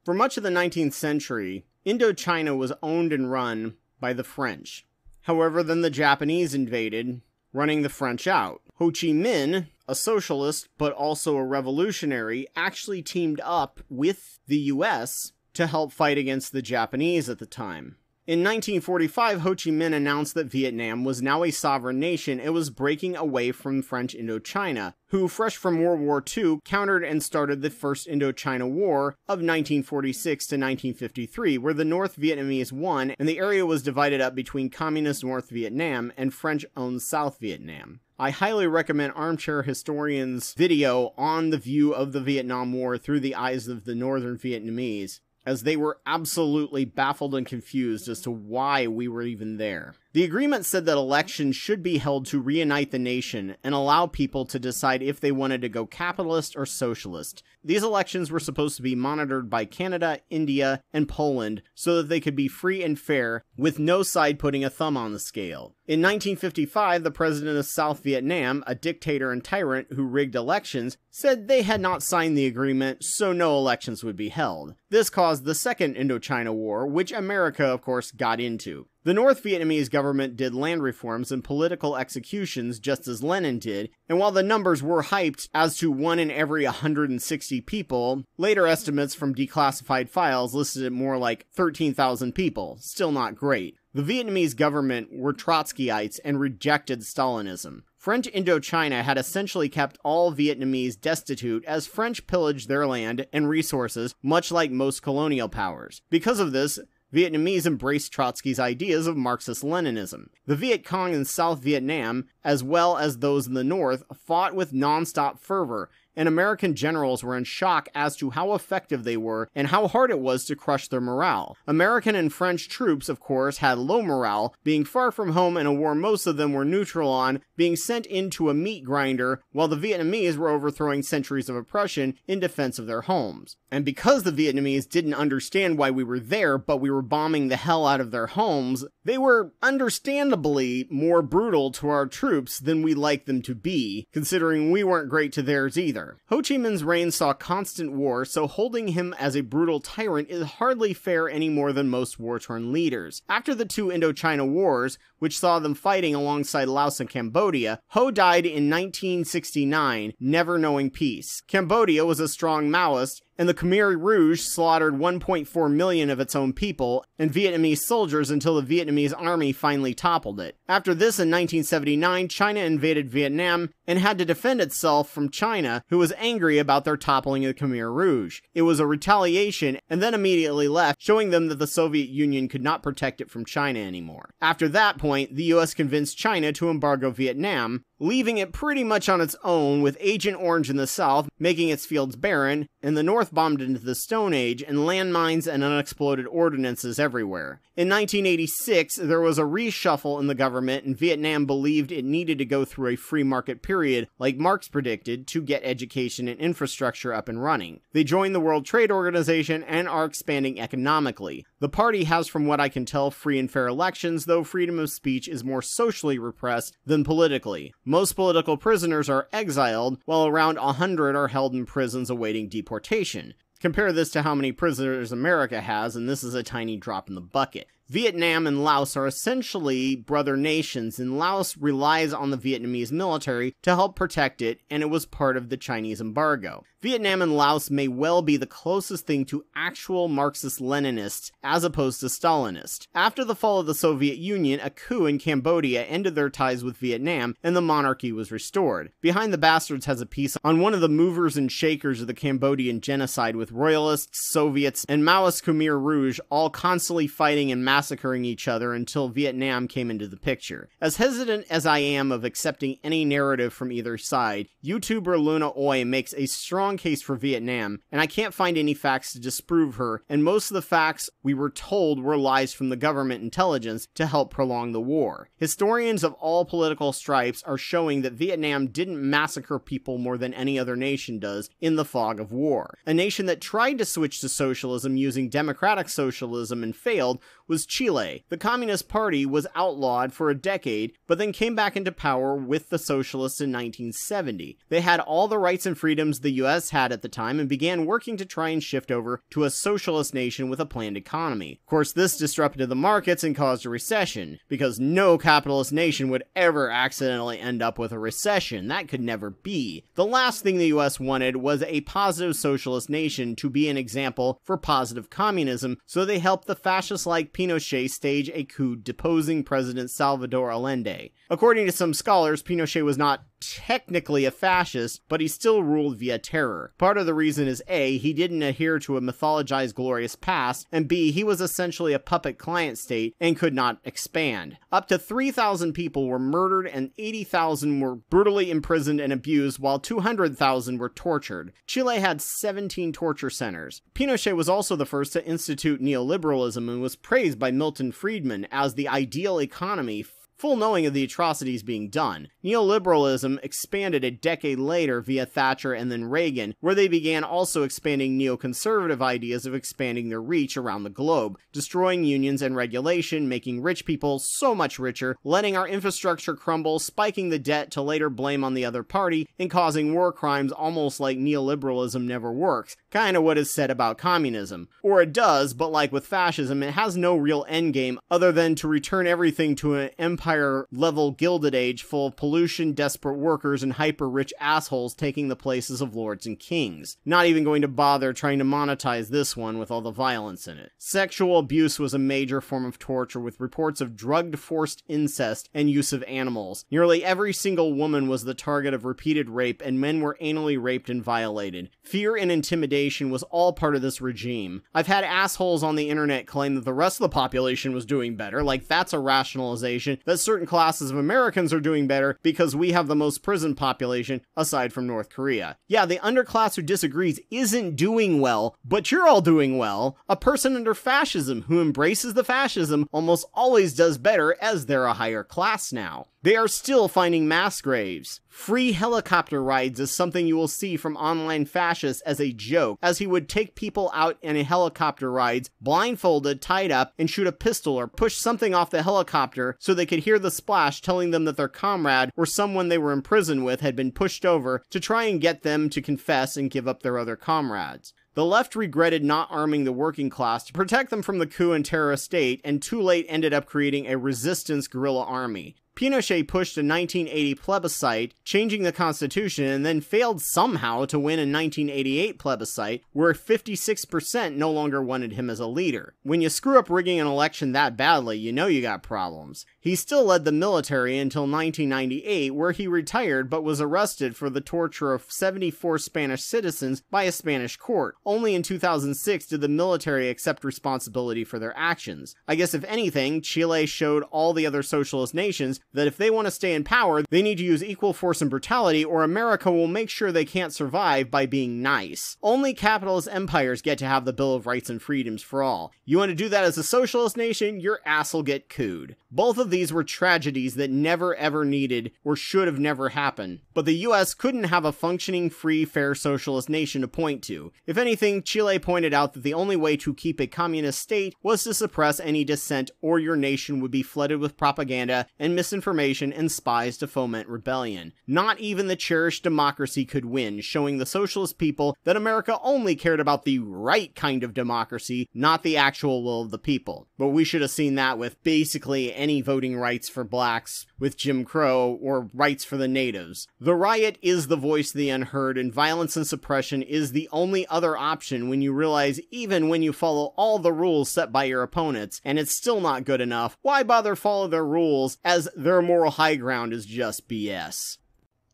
For much of the 19th century, Indo-China was owned and run by the French. However, then the Japanese invaded, running the French out. Ho Chi Minh, a socialist but also a revolutionary, actually teamed up with the US to help fight against the Japanese at the time. In 1945, Ho Chi Minh announced that Vietnam was now a sovereign nation and was breaking away from French Indochina, who, fresh from World War II, countered and started the First Indochina War of 1946 to 1953, where the North Vietnamese won and the area was divided up between Communist North Vietnam and French-owned South Vietnam. I highly recommend Armchair Historian's video on the view of the Vietnam War through the eyes of the Northern Vietnamese, as they were absolutely baffled and confused as to why we were even there. The agreement said that elections should be held to reunite the nation and allow people to decide if they wanted to go capitalist or socialist. These elections were supposed to be monitored by Canada, India, and Poland so that they could be free and fair, with no side putting a thumb on the scale. In 1955, the president of South Vietnam, a dictator and tyrant who rigged elections, said they had not signed the agreement, so no elections would be held. This caused the Second Indochina War, which America, of course, got into. The North Vietnamese government did land reforms and political executions just as Lenin did, and while the numbers were hyped as to 1 in every 160 people, later estimates from declassified files listed it more like 13,000 people. Still not great. The Vietnamese government were Trotskyites and rejected Stalinism. French Indochina had essentially kept all Vietnamese destitute as French pillaged their land and resources, much like most colonial powers. Because of this, Vietnamese embraced Trotsky's ideas of marxist-leninism. The Viet Cong in South Vietnam, as well as those in the North, fought with non-stop fervor, and American generals were in shock as to how effective they were and how hard it was to crush their morale. American and French troops, of course, had low morale, being far from home in a war most of them were neutral on, being sent into a meat grinder, while the Vietnamese were overthrowing centuries of oppression in defense of their homes. And because the Vietnamese didn't understand why we were there, but we were bombing the hell out of their homes, they were understandably more brutal to our troops than we liked them to be, considering we weren't great to theirs either. Ho Chi Minh's reign saw constant war, so holding him as a brutal tyrant is hardly fair any more than most war-torn leaders. After the two Indochina Wars, which saw them fighting alongside Laos and Cambodia, Ho died in 1969, never knowing peace. Cambodia was a strong Maoist, and the Khmer Rouge slaughtered 1.4 million of its own people and Vietnamese soldiers until the Vietnamese army finally toppled it. After this, in 1979, China invaded Vietnam and had to defend itself from China, who was angry about their toppling of the Khmer Rouge. It was a retaliation, and then immediately left, showing them that the Soviet Union could not protect it from China anymore. After that point, the US convinced China to embargo Vietnam, leaving it pretty much on its own, with Agent Orange in the south, making its fields barren, and the north bombed into the Stone Age, and landmines and unexploded ordnances everywhere. In 1986, there was a reshuffle in the government, and Vietnam believed it needed to go through a free market period, like Marx predicted, to get education and infrastructure up and running. They joined the World Trade Organization and are expanding economically. The party has, from what I can tell, free and fair elections, though freedom of speech is more socially repressed than politically. Most political prisoners are exiled, while around 100 are held in prisons awaiting deportation. Compare this to how many prisoners America has, and this is a tiny drop in the bucket. Vietnam and Laos are essentially brother nations, and Laos relies on the Vietnamese military to help protect it, and it was part of the Chinese embargo. Vietnam and Laos may well be the closest thing to actual Marxist-Leninists as opposed to Stalinists. After the fall of the Soviet Union, a coup in Cambodia ended their ties with Vietnam, and the monarchy was restored. Behind the Bastards has a piece on one of the movers and shakers of the Cambodian genocide, with royalists, Soviets, and Maoist Khmer Rouge all constantly fighting and massacring each other until Vietnam came into the picture. As hesitant as I am of accepting any narrative from either side, YouTuber Luna Oi makes a strong case for Vietnam, and I can't find any facts to disprove her, and most of the facts we were told were lies from the government intelligence to help prolong the war. Historians of all political stripes are showing that Vietnam didn't massacre people more than any other nation does in the fog of war. A nation that tried to switch to socialism using democratic socialism and failed was Chile. The Communist Party was outlawed for a decade, but then came back into power with the socialists in 1970. They had all the rights and freedoms the US had at the time and began working to try and shift over to a socialist nation with a planned economy. Of course, this disrupted the markets and caused a recession, because no capitalist nation would ever accidentally end up with a recession. That could never be. The last thing the US wanted was a positive socialist nation to be an example for positive communism, so they helped the fascist-like Pinochet stage a coup deposing President Salvador Allende. According to some scholars, Pinochet was not technically a fascist, but he still ruled via terror. Part of the reason is A, he didn't adhere to a mythologized glorious past, and B, he was essentially a puppet client state and could not expand. Up to 3,000 people were murdered and 80,000 were brutally imprisoned and abused, while 200,000 were tortured. Chile had 17 torture centers. Pinochet was also the first to institute neoliberalism and was praised by Milton Friedman as the ideal economy, full knowing of the atrocities being done. Neoliberalism expanded a decade later via Thatcher and then Reagan, where they began also expanding neoconservative ideas of expanding their reach around the globe, destroying unions and regulation, making rich people so much richer, letting our infrastructure crumble, spiking the debt to later blame on the other party, and causing war crimes almost like neoliberalism never works. Kinda what is said about communism. Or it does, but like with fascism, it has no real endgame other than to return everything to an empire-level Gilded Age full of pollution, desperate workers, and hyper-rich assholes taking the places of lords and kings. Not even going to bother trying to monetize this one with all the violence in it. Sexual abuse was a major form of torture, with reports of drugged forced incest and use of animals. Nearly every single woman was the target of repeated rape, and men were anally raped and violated. Fear and intimidation was all part of this regime. I've had assholes on the internet claim that the rest of the population was doing better, like that's a rationalization, that certain classes of Americans are doing better because we have the most prison population aside from North Korea. Yeah, the underclass who disagrees isn't doing well, but you're all doing well. A person under fascism who embraces the fascism almost always does better, as they're a higher class now. They are still finding mass graves. Free helicopter rides is something you will see from online fascists as a joke, as he would take people out in a helicopter rides, blindfolded, tied up, and shoot a pistol or push something off the helicopter so they could hear the splash telling them that their comrade or someone they were in prison with had been pushed over, to try and get them to confess and give up their other comrades. The left regretted not arming the working class to protect them from the coup and terrorist state, and too late ended up creating a resistance guerrilla army. Pinochet pushed a 1980 plebiscite, changing the constitution, and then failed somehow to win a 1988 plebiscite, where 56% no longer wanted him as a leader. When you screw up rigging an election that badly, you know you got problems. He still led the military until 1998, where he retired but was arrested for the torture of 74 Spanish citizens by a Spanish court. Only in 2006 did the military accept responsibility for their actions. I guess if anything, Chile showed all the other socialist nations that if they want to stay in power, they need to use equal force and brutality, or America will make sure they can't survive by being nice. Only capitalist empires get to have the Bill of Rights and Freedoms for all. You want to do that as a socialist nation, your ass will get cooed. Both of these were tragedies that never ever needed or should have never happened. But the US couldn't have a functioning, free, fair socialist nation to point to. If anything, Chile pointed out that the only way to keep a communist state was to suppress any dissent, or your nation would be flooded with propaganda and misinformation and spies to foment rebellion. Not even the cherished democracy could win, showing the socialist people that America only cared about the right kind of democracy, not the actual will of the people. But we should have seen that with basically any voting rights for blacks, with Jim Crow, or rights for the natives. The riot is the voice of the unheard, and violence and suppression is the only other option when you realize even when you follow all the rules set by your opponents, and it's still not good enough, why bother follow their rules, as their moral high ground is just BS.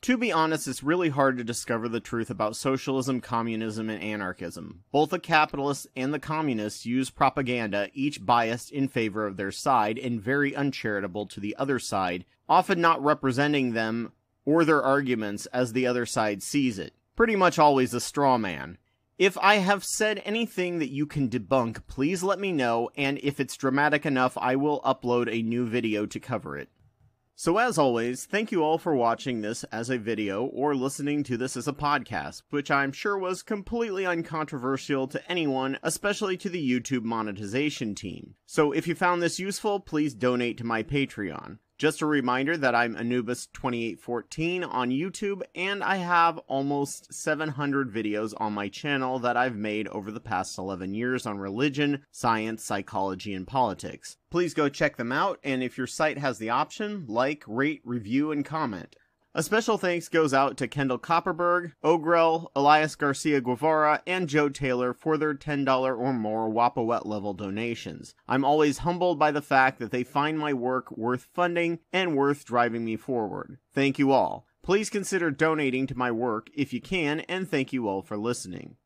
To be honest, it's really hard to discover the truth about socialism, communism, and anarchism. Both the capitalists and the communists use propaganda, each biased in favor of their side and very uncharitable to the other side, often not representing them or their arguments as the other side sees it. Pretty much always a straw man. If I have said anything that you can debunk, please let me know, and if it's dramatic enough, I will upload a new video to cover it. So as always, thank you all for watching this as a video or listening to this as a podcast, which I'm sure was completely uncontroversial to anyone, especially to the YouTube monetization team. So if you found this useful, please donate to my Patreon. Just a reminder that I'm Anubis2814 on YouTube, and I have almost 700 videos on my channel that I've made over the past 11 years on religion, science, psychology, and politics. Please go check them out, and if your site has the option, like, rate, review, and comment. A special thanks goes out to Kendall Copperberg, Ogrel, Elias Garcia Guevara, and Joe Taylor for their $10 or more Wapawet level donations. I'm always humbled by the fact that they find my work worth funding and worth driving me forward. Thank you all. Please consider donating to my work if you can, and thank you all for listening.